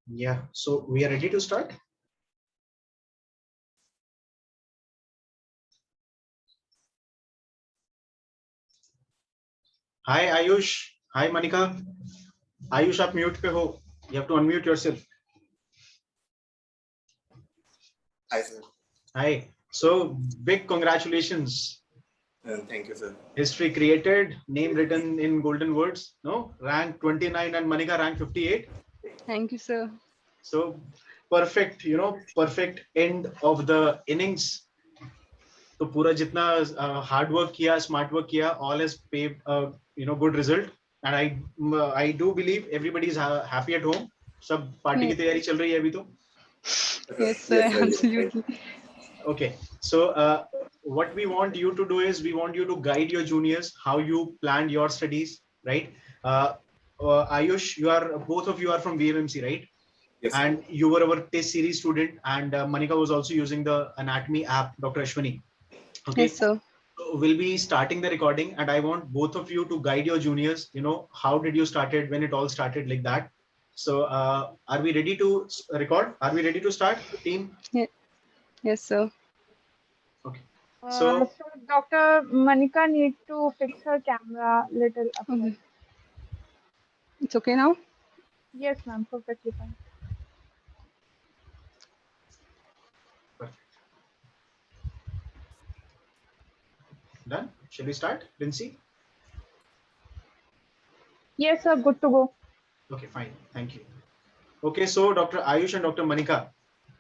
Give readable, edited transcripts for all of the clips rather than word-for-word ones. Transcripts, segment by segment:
Yeah, so we are ready to start. Hi Ayush. Hi Manika. Ayush, आप mute पे हो. You have to unmute yourself. Hi, sir. Hi. So big congratulations. Thank you, sir. History created, name written in golden words. No, rank 29 and Manika rank 58. Thank you, sir. So perfect, perfect end of the innings. तो पूरा जितना hard work किया, smart work किया, all has paved good result. And I do believe everybody is happy at home. सब party की तैयारी चल रही है अभी तो. Yes, sir. Yes, sir. Absolutely. Okay, so what we want you to do is we want you to guide your juniors how you planned your studies, right? Ayush, both of you are from VMMC, right? Yes, sir. And you were our test series student, and Manika was also using the anatomy app, Dr. Ashwini. Okay. Yes, sir. So we'll be starting the recording, and I want both of you to guide your juniors. How did you started, when it all started, like that. So are we ready to record? Are we ready to start, team? Yeah. Yes, sir. Okay. So Dr. Manika need to fix her camera little up. Okay. It's okay now? Yes, ma'am, perfectly fine. Perfect. Done. Shall we start, Lindsay? Yes, sir, good to go. Okay, fine. Thank you. Okay, so Dr. Ayush and Dr. Manika,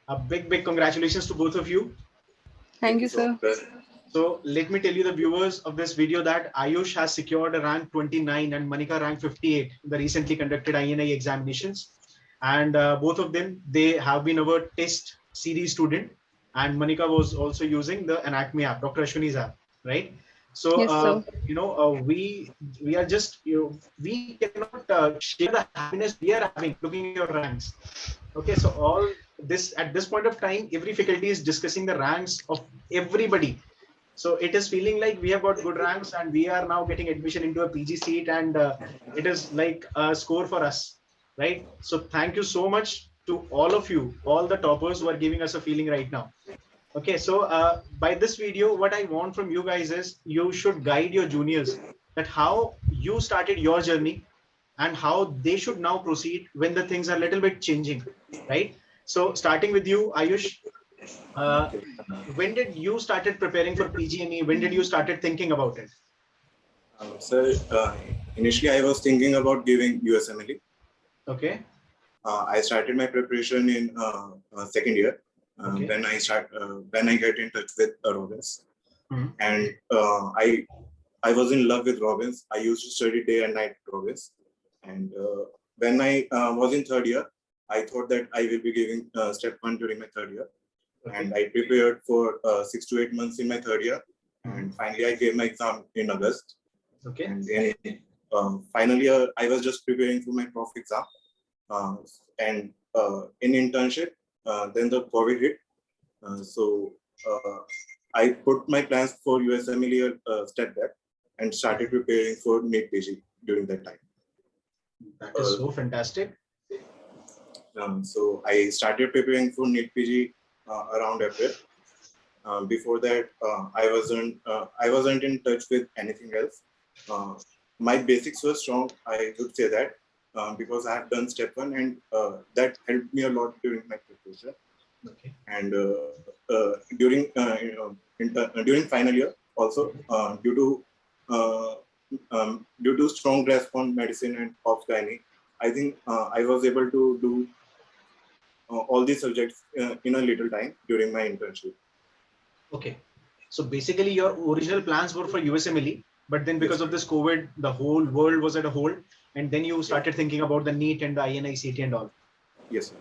a big congratulations to both of you. Thank you, sir. So let me tell you the viewers of this video that Ayush has secured a rank 29 and Manika rank 58 in the recently conducted INI examinations. And both of them, they have been our test series student. And Manika was also using the Anatomy app, Dr. Ashwini's app, right? So, Yes, sir. we are just, we cannot share the happiness we are having looking at your ranks. Okay, so all this at this point of time, every faculty is discussing the ranks of everybody. So it is feeling like we have got good ranks and we are now getting admission into a PG seat, and it is like a score for us, right? So thank you so much to all of you, all the toppers who are giving us a feeling right now. Okay, so by this video, what I want from you guys is you should guide your juniors that how you started your journey and how they should now proceed when the things are a little bit changing, right? So starting with you, Ayush, uh, when did you started preparing for PGME? When did you started thinking about it? Sir, initially I was thinking about giving USMLE. Okay. I started my preparation in second year Okay. when I get in touch with Robbins, Mhm. and I was in love with Robbins. I used to study day and night Robbins, and when I was in third year, I thought that I will be giving step 1 during my third year. Okay. And I prepared for 6 to 8 months in my third year, and finally I gave my exam in August. Okay. And in final year, I was just preparing for my prof exam, and in internship, then the COVID hit. So I put my plans for USMLE step back and started preparing for NEET PG during that time. That is so fantastic. So I started preparing for NEET PG around April. Before that, I wasn't in touch with anything else. My basics were strong, I would say that, because I have done step 1, and that helped me a lot during my preparation. Okay. And during final year also, due to strong grasp on medicine and ops gynae, I think I was able to do all these subjects in a little time during my internship. Okay. So basically, your original plans were for USMLE, but then because of this COVID, the whole world was at a hold, and then you started thinking about the NEET and the INI CT and all. Yes, sir.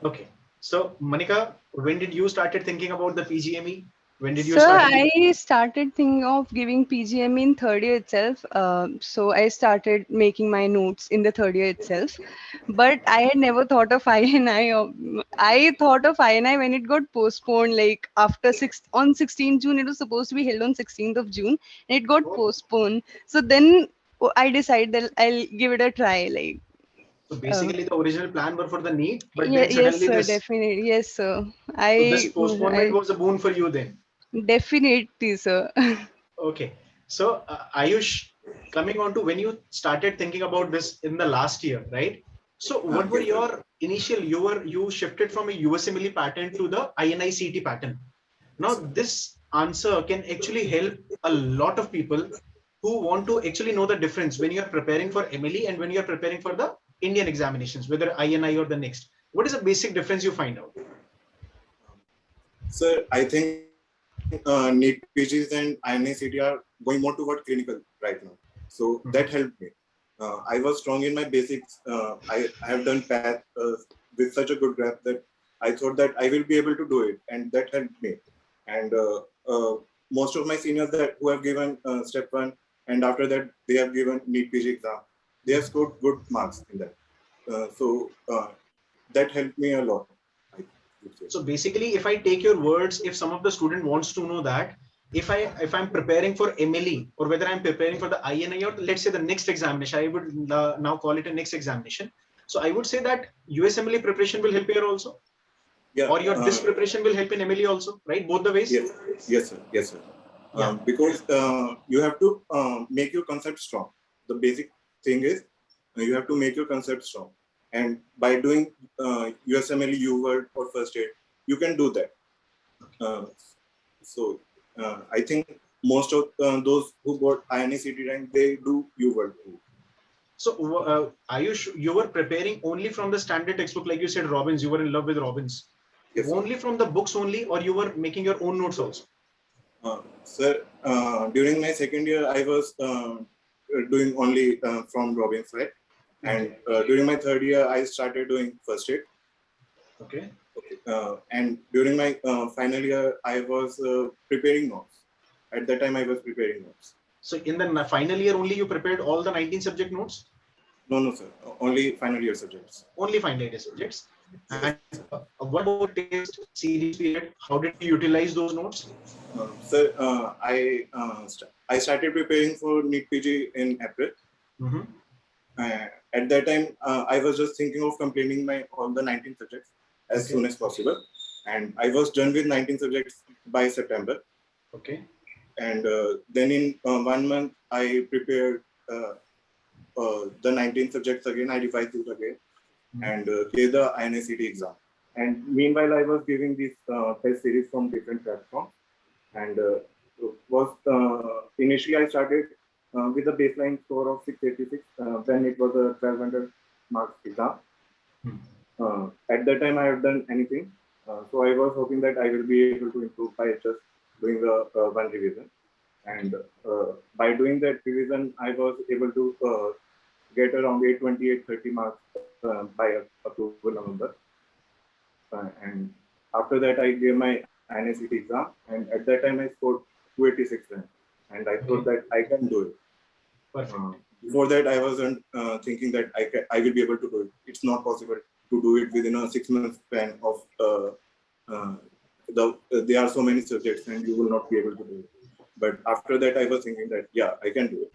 Okay. So Manika, when did you started thinking about the PGME? When did you Sir, start? I started thinking of giving PGME in third year itself. So I started making my notes in the third year itself. But I had never thought of INI. I thought of INI when it got postponed, like after on 16th June. It was supposed to be held on 16th of June, and it got postponed. So then I decided that I'll give it a try. Like, So basically, the original plan were for the NEET, but Yeah, then yes, suddenly sir, this. definitely. Yes, sir. So this I, postponement I was a boon for you then. definitely, sir. Okay. So Ayush, coming on to when you started thinking about this in the last year, right? So what were Yes, sir. your initial? You shifted from a USMLE pattern to the INICET pattern. Now this answer can actually help a lot of people who want to actually know the difference when you are preparing for MLE and when you are preparing for the Indian examinations, whether INI or the next. What is the basic difference you find out? Sir, I think NEET PGs and INICET are going more toward clinical right now. So that helped me. I was strong in my basics. I have done PATH with such a good grasp that I thought that I will be able to do it, and that helped me. And most of my seniors that who have given step one, and after that they have given NEET PG exam, they have scored good marks in that. So that helped me a lot. I would say. So basically, if I take your words, if some of the student wants to know that if I'm preparing for MLE or whether I'm preparing for the INI or let's say the next examination, I would now call it a next examination. So I would say that USMLE preparation will help here also, Yeah. or your this preparation will help in MLE also, right? Both the ways. Yes. Yes, sir. Yes, sir. Yeah. Because you have to make your concept strong. The basic thing is you have to make your concept strong, and by doing USMLE, UWorld or first aid, you can do that. So I think most of those who got INICET rank, they do UWorld too. So Ayush, you were preparing only from the standard textbook, like you said, Robbins. You were in love with Robbins. Yes, sir. Only from the books only, or you were making your own notes also? Sir, during my second year, I was doing only from Robbins, right? And during my third year, I started doing first aid. Okay. And during my final year, I was preparing notes. At that time, I was preparing notes. So in the final year only, you prepared all the 19 subject notes? No, sir. Only final year subjects. Only final year subjects. And what about test series period? How did you utilize those notes? Sir, I started preparing for NEET PG in April. Mm-hmm. At that time, I was just thinking of completing my all the 19 subjects as soon as possible, and I was done with 19 subjects by September. Okay. And then in 1 month, I prepared the 19 subjects again. I revised it again and gave the INICET exam. And meanwhile, I was giving these test series from different platforms. And was initially I started with a baseline score of 686 when it was a 1200 marks exam. At that time, I have done anything. So I was hoping that I will be able to improve by just doing the one revision. And by doing that revision, I was able to get around 820, 830 marks by October, November. And after that, I gave my INICET exam. And at that time, I scored 286 rank. And I thought that I can do it. Perfect. Before that, I wasn't thinking that I will be able to do it. It's not possible to do it within a 6 month span of there are so many subjects and you will not be able to do it. But after that, I was thinking that, yeah, I can do it.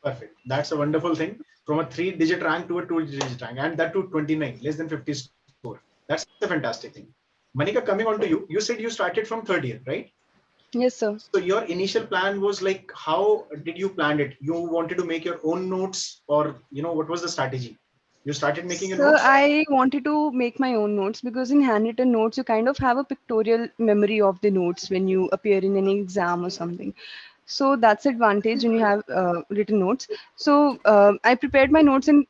Perfect. That's a wonderful thing. From a 3-digit rank to a 2-digit rank, and that to 29, less than 50 score. That's a fantastic thing. Manika, coming on to you, you said you started from third year, right? Yes, sir. So your initial plan was like, how did you plan it? You wanted to make your own notes, or what was the strategy? You started making your So notes? I wanted to make my own notes because in handwritten notes, you kind of have a pictorial memory of the notes when you appear in any exam or something. So that's advantage when you have written notes. So I prepared my notes in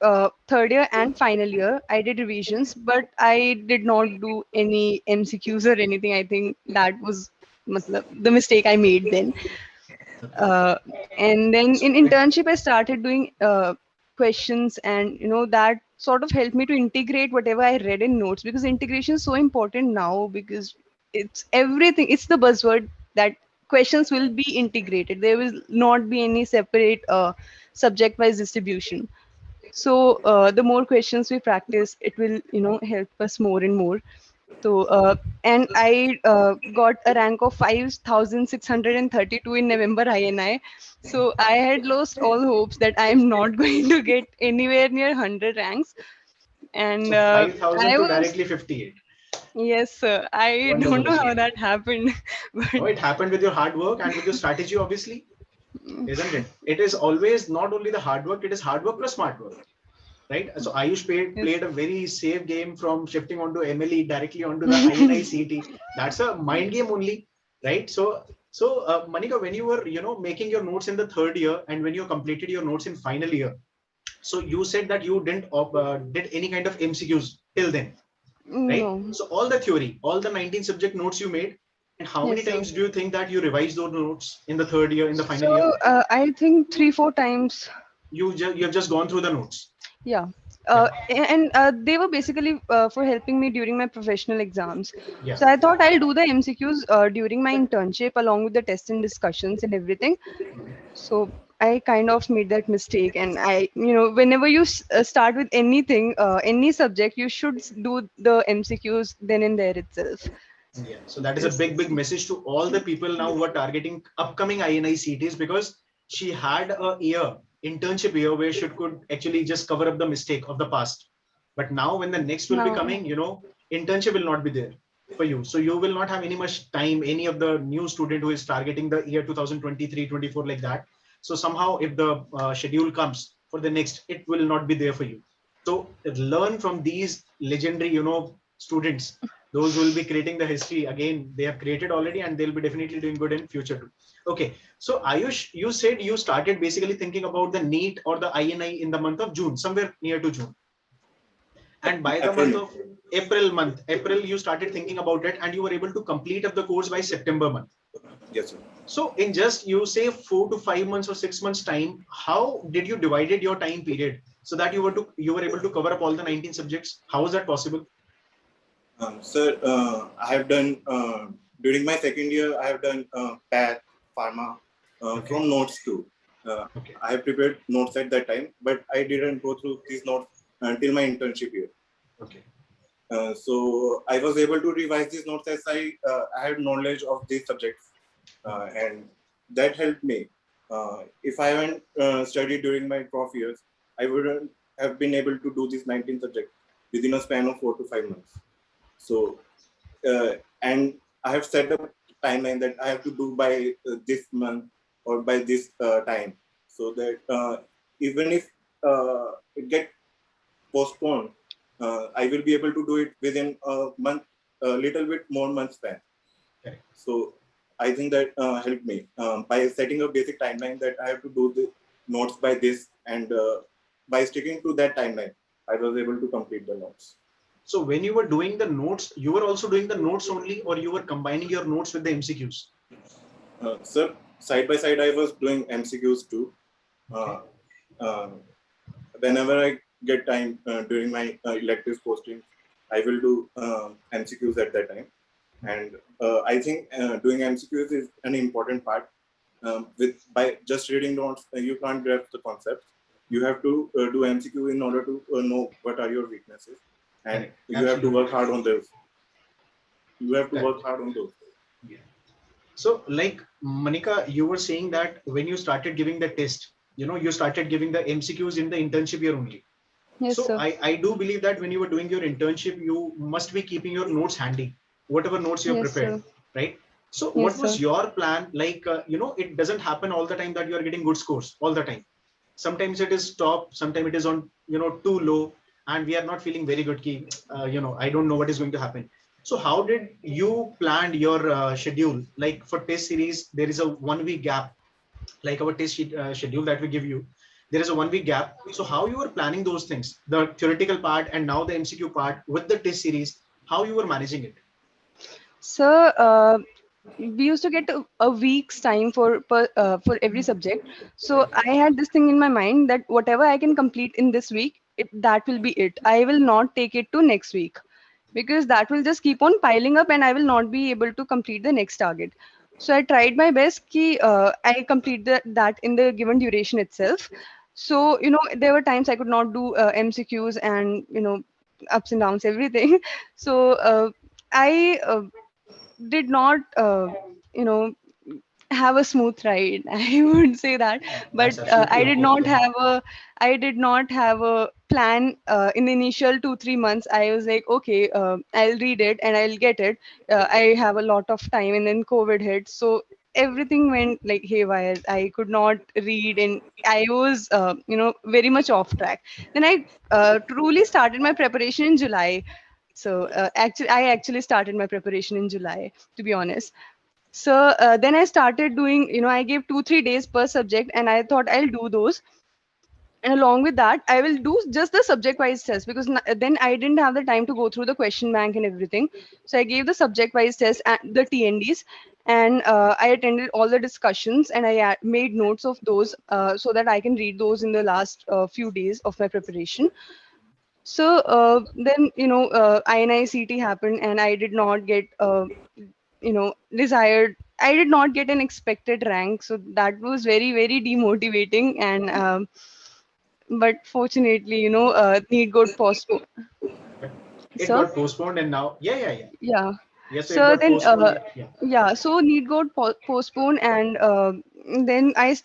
third year and final year. I did revisions, but I did not do any MCQs or anything. I think that was the mistake I made then. Uh, and then in internship, I started doing questions, and that sort of helped me to integrate whatever I read in notes, because integration is so important now, because it's everything. It's the buzzword that questions will be integrated. There will not be any separate subject-wise distribution. So the more questions we practice, it will help us more and more. So and I got a rank of 5,632 in November INI. So I had lost all hopes that I am not going to get anywhere near 100 ranks. And So 5,000 I to was, directly 58. yes, sir. I don't Wonderful know how achievement. that happened, but No, it happened with your hard work and with your strategy, obviously, isn't it? It is always not only the hard work, it is hard work plus smart work, right? So Ayush played yes. a very safe game from shifting onto MLE directly onto the INI CT. That's a mind game only, right? So Manika, when you were, making your notes in the third year and when you completed your notes in final year, so you said that you didn't did any kind of MCQs till then, right? No. So all the theory, all the 19 subject notes you made, and how Yes, many sir. times do you think that you revised those notes in the third year, in the final So year? I think 3-4 times. You have just gone through the notes. Yeah. Yeah, And they were basically for helping me during my professional exams. yeah. So I thought I'll do the MCQs during my internship along with the test and discussions and everything. So I kind of made that mistake. And whenever you start with anything, any subject, you should do the MCQs then and there itself. Yeah, so that is a Yes. big message to all the people now who are targeting upcoming INI CTs, because she had a year, internship year, where she could actually just cover up the mistake of the past. But now when the next will be Now, coming, internship will not be there for you. So you will not have any much time, any of the new student who is targeting the year 2023, 24 like that. So somehow if the schedule comes for the next, it will not be there for you. So learn from these legendary, students, those who will be creating the history again. They have created already and they'll be definitely doing good in future too. Okay, so Ayush, you said you started basically thinking about the NEET or the INI in the month of June, somewhere near to June, and by the month April. of April you started thinking about it and you were able to complete up the course by September month. Yes, sir. So in just, you say, 4 to 5 months or 6 months time, how did you divided your time period so that you were able to cover up all the 19 subjects? How is that possible? Sir, I have done during my second year. I have done PAT, Pharma Okay. from notes too. Okay. I have prepared notes at that time, but I didn't go through these notes until my internship year. Okay. So I was able to revise these notes as I had knowledge of these subjects, and that helped me. If I hadn't studied during my prof years, I wouldn't have been able to do these 19 subjects within a span of 4 to 5 months. So, and I have set up timeline that I have to do by this month or by this time, so that even if it get postponed, I will be able to do it within a month, a little bit more month span. Correct. So I think that helped me by setting a basic timeline that I have to do the notes by this, and by sticking to that timeline, I was able to complete the notes. So when you were doing the notes, you were also doing the notes only, or you were combining your notes with the MCQs? Sir, side by side, I was doing MCQs too. Okay. Whenever I get time during my elective posting, I will do MCQs at that time. And I think doing MCQs is an important part. By just reading notes, you can't grasp the concepts. You have to do MCQ in order to know what are your weaknesses, and Correct. you have to Absolutely. work hard on those. You have to Correct. work hard on those. Yeah. So, like, Manika, you were saying that when you started giving the test, you started giving the MCQs in the internship year only. yes, So sir. I do believe that when you were doing your internship, you must be keeping your notes handy, whatever notes you have Yes, prepared, sir. right? So Yes, what sir. was your plan? Like, it doesn't happen all the time that you are getting good scores all the time. Sometimes it is top, sometimes it is on, too low, and we are not feeling very good. I don't know what is going to happen. So how did you plan your schedule? Like for test series, there is a 1 week gap, like our test schedule that we give you, there is a 1 week gap. So how you were planning those things, the theoretical part and now the MCQ part with the test series, how you were managing it? Sir, we used to get a week's time for every subject. So I had this thing in my mind that whatever I can complete in this week, that will be it. I will not take it to next week because that will just keep on piling up and I will not be able to complete the next target. So I tried my best ki I complete that in the given duration itself. So there were times I could not do MCQs and ups and downs everything. So I did not you know have a smooth ride. I would say that, but That's absolutely okay. Yeah. I did not have a plan in the initial 2 3 months. I was like, okay, I'll read it and I'll get it. I have a lot of time, and then COVID hit, so everything went like haywire. I could not read, and I was, very much off track. Then I truly started my preparation in July. So I actually started my preparation in July, to be honest. So then I started doing, I gave 2 3 days per subject, and I thought I'll do those. And along with that, I will do just the subject wise test, because then I didn't have the time to go through the question bank and everything. So I gave the subject wise test and the TNDs, and I attended all the discussions, and I made notes of those, so that I can read those in the last few days of my preparation. So then, INICT happened, and I did not get desired, I did not get an expected rank, so that was very very demotivating. And but fortunately, need got postponed. But it So got postponed, and now, yeah, yeah, yeah. yeah. Yes, so it So got then postponed. Yeah. yeah, so need got postponed, and then I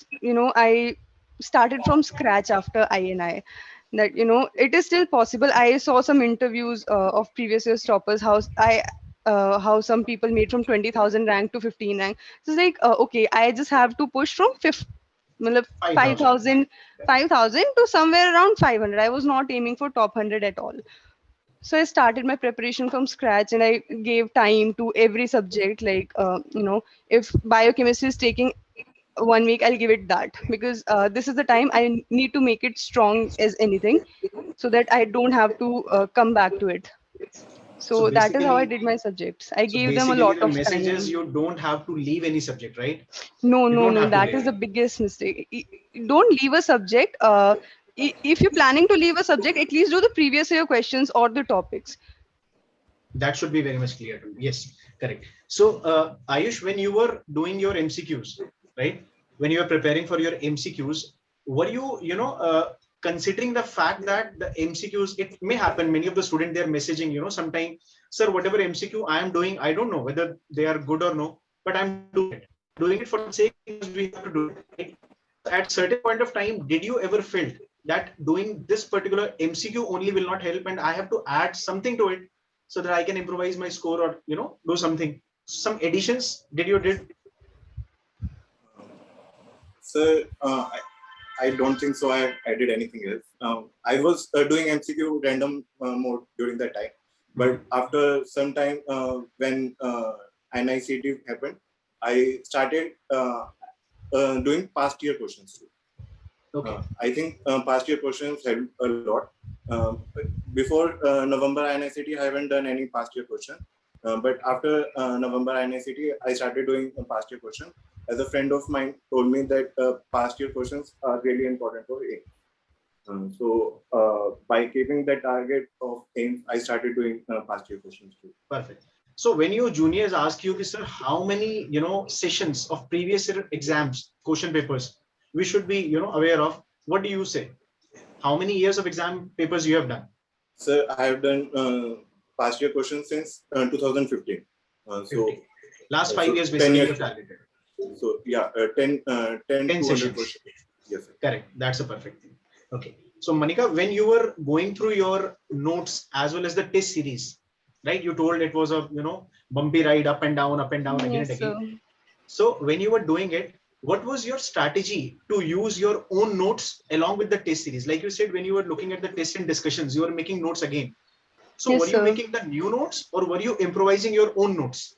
started from scratch after INI. That, it is still possible. I saw some interviews of previous year's toppers, how some people made from 20,000 rank to 15 rank. So it's like, okay, I just have to push from 5,000. 5,000 to somewhere around 500. I was not aiming for top 100 at all. So I started my preparation from scratch, and I gave time to every subject. Like, if biochemistry is taking 1 week, I'll give it that, because this is the time I need to make it strong as anything, so that I don't have to come back to it. So So that is how I basically, did my subjects. I so gave them a basically, lot the of message is time. you don't have to leave any subject, right? No, You no, don't no. have to That leave is the it. biggest mistake. Don't leave a subject. If you're planning to leave a subject, at least do the previous year questions or the topics. That should be very much clear to me. Yes, correct. So, Ayush, when you were doing your MCQs, right? When you were preparing for your MCQs, were you, considering the fact that the MCQs, it may happen, many of the students, they're messaging, sometime, sir, whatever MCQ I am doing, I don't know whether they are good or no, but I'm doing it. Doing it for the sake because we have to do it. Right? At certain point of time, did you ever feel that doing this particular MCQ only will not help, and I have to add something to it so that I can improvise my score, or do something, some additions did you did? So I don't think so. I did anything else. I was doing MCQ random mode during that time, but after some time, when NICT happened, I started doing past year questions too. Okay. I think past year questions help a lot. Before November NICT, I haven't done any past year question. But after November NICT, I started doing a past year question. As a friend of mine told me that past year questions are really important for AIMS. So by keeping the target of AIMS, I started doing past year questions too. Perfect. So when your juniors ask you, sir, how many sessions of previous year exams, question papers we should be aware of, what do you say? How many years of exam papers you have done? Sir, I have done past year questions since 2015. So last 5 years 10 basically years. you've targeted. So yeah, 10 sessions. questions. Yes, sir. Correct. That's a perfect thing. Okay. So Manika, when you were going through your notes as well as the test series, right? You told it was a bumpy ride, up and down again and Yes, again. sir. So when you were doing it, what was your strategy to use your own notes along with the test series? Like you said, when you were looking at the test and discussions, you were making notes again. So Yes, were you sir. making the new notes or were you improvising your own notes?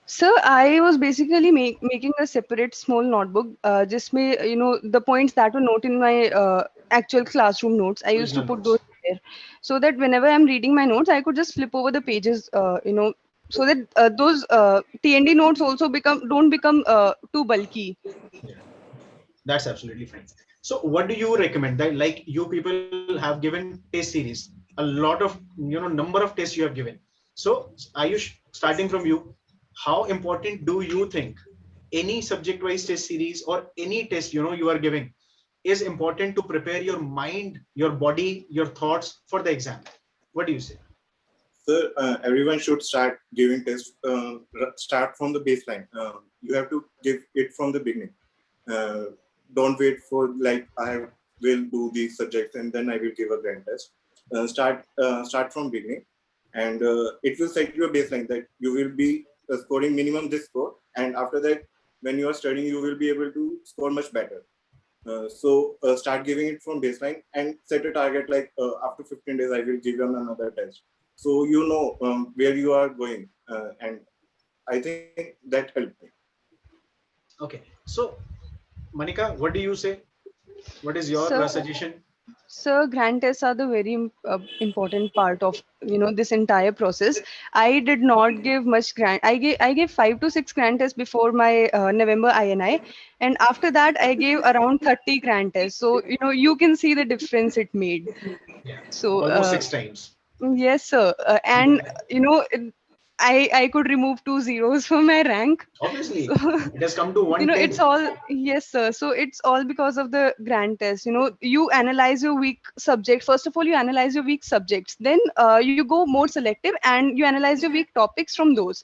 So I was basically making a separate small notebook. Just the points that were noted in my actual classroom notes. I used to Original put those notes. there, so that whenever I'm reading my notes, I could just flip over the pages. So that those TND notes also don't become too bulky. Yeah, that's absolutely fine. So what do you recommend? That, like, you people have given test series, a lot of number of tests you have given. So Ayush, starting from you, how important do you think any subject wise test series or any test you are giving is important to prepare your mind, your body, your thoughts for the exam? What do you say? So everyone should start giving tests. Start from the baseline. You have to give it from the beginning. Don't wait for like I will do these subjects and then I will give a grand test. Start from beginning, and it will set you a baseline that you will be scoring minimum this score, and after that, when you are studying, you will be able to score much better. So start giving it from baseline and set a target like after 15 days I will give you another test. So you know where you are going, and I think that helped me. Okay. So, Manika, what do you say? What is your So, suggestion? so grand tests are the very important part of this entire process. I did not give much grant. I gave 5 to 6 grand tests before my November INI, and after that I gave around 30 grand tests. So you can see the difference it made. Yeah, So almost 6 times. yes, sir. And Yeah. I could remove 2 zeros from my rank. So Obviously, it has come to it's 110. all, yes, sir. So it's all because of the grand test. You analyze your weak subject. First of all, you analyze your weak subjects. Then you go more selective and you analyze your weak topics from those.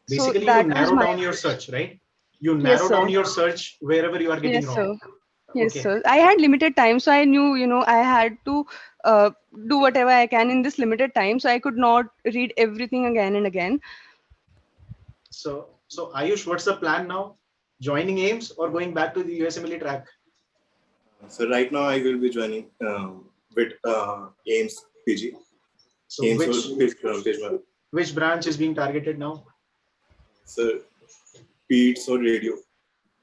So Basically, you that was narrow my down your approach. search, right? You Yes, narrow down sir. your search wherever you are getting Yes, wrong. sir. Yes, Okay. sir. I had limited time, so I knew, I had to uh, do whatever I can in this limited time. So I could not read everything again and again. So Ayush, what's the plan now? Joining AIMS or going back to the USMLE track? So right now I will be joining with AIMS PG. So AIMS or which branch is being targeted now? So PEDS or radio.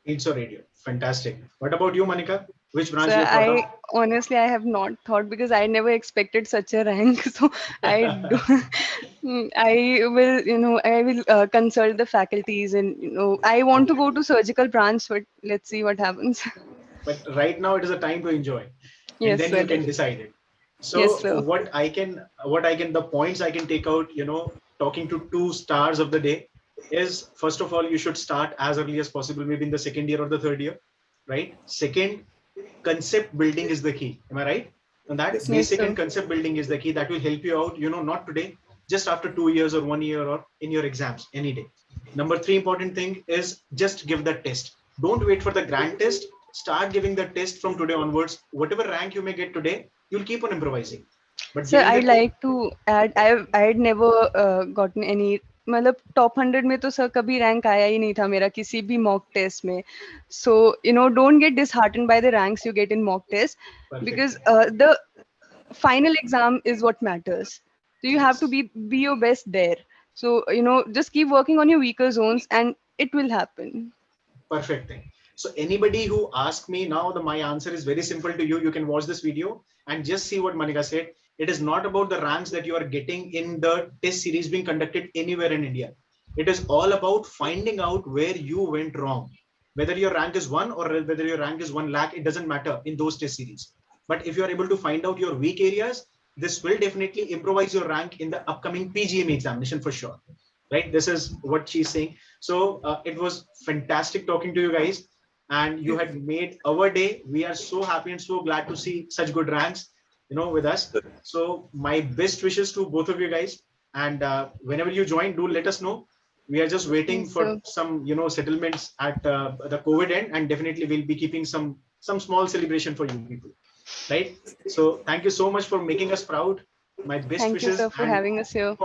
It's or radio. Fantastic. What about you, Manika? Which So branch you thought of? I honestly I have not thought because I never expected such a rank. So I do, I will consult the faculties, and I want to Okay. go to surgical branch, but let's see what happens. But right now it is a time to enjoy, and Yes, then sir. you can decide it. Yes, So sir. the points I can take out, talking to two stars of the day is, first of all, you should start as early as possible, maybe in the second year or the third year, right? Second, concept building is the key. Am I right? And that Yes. Yes, basic sir. and concept building is the key that will help you out, not today, just after 2 years or 1 year or in your exams, any day. Number three important thing is just give the test. Don't wait for the grand test. Start giving the test from today onwards. Whatever rank you may get today, you'll keep on improvising. But Sir, giving the I'd like to add, I had never gotten any, मतलब top 100 में तो sir कभी rank आया ही नहीं था मेरा किसी भी mock test में. So don't get disheartened by the ranks you get in mock test, perfect because thing. the final exam is what matters. So you have to Yes. be your best there. So just keep working on your weaker zones and it will happen. Perfect thing. So anybody who asks me now, my answer is very simple to you. You can watch this video and just see what Manika said. It is not about the ranks that you are getting in the test series being conducted anywhere in India. It is all about finding out where you went wrong. Whether your rank is 1 or whether your rank is 1 lakh, it doesn't matter in those test series. But if you are able to find out your weak areas, this will definitely improvise your rank in the upcoming PGM examination for sure. Right? This is what she's saying. So it was fantastic talking to you guys, and you had made our day. We are so happy and so glad to see such good ranks, with us. So my best wishes to both of you guys. And whenever you join, do let us know. We are just waiting Yes, for sir. some, settlements at the COVID end, and definitely we'll be keeping some small celebration for you people. Right? So thank you so much for making us proud. My best Thank you, wishes, sir, for and having us here.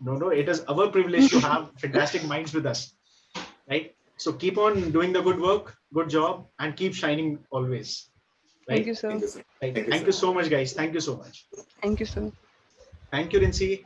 no, it is our privilege to have fantastic minds with us, right? So keep on doing the good work, good job, and keep shining always, Thank you, right? sir. Thank you, sir. Right. Thank you, Thank sir. you so much, guys. Thank you so much. Thank you, sir. Thank you, Rinsi.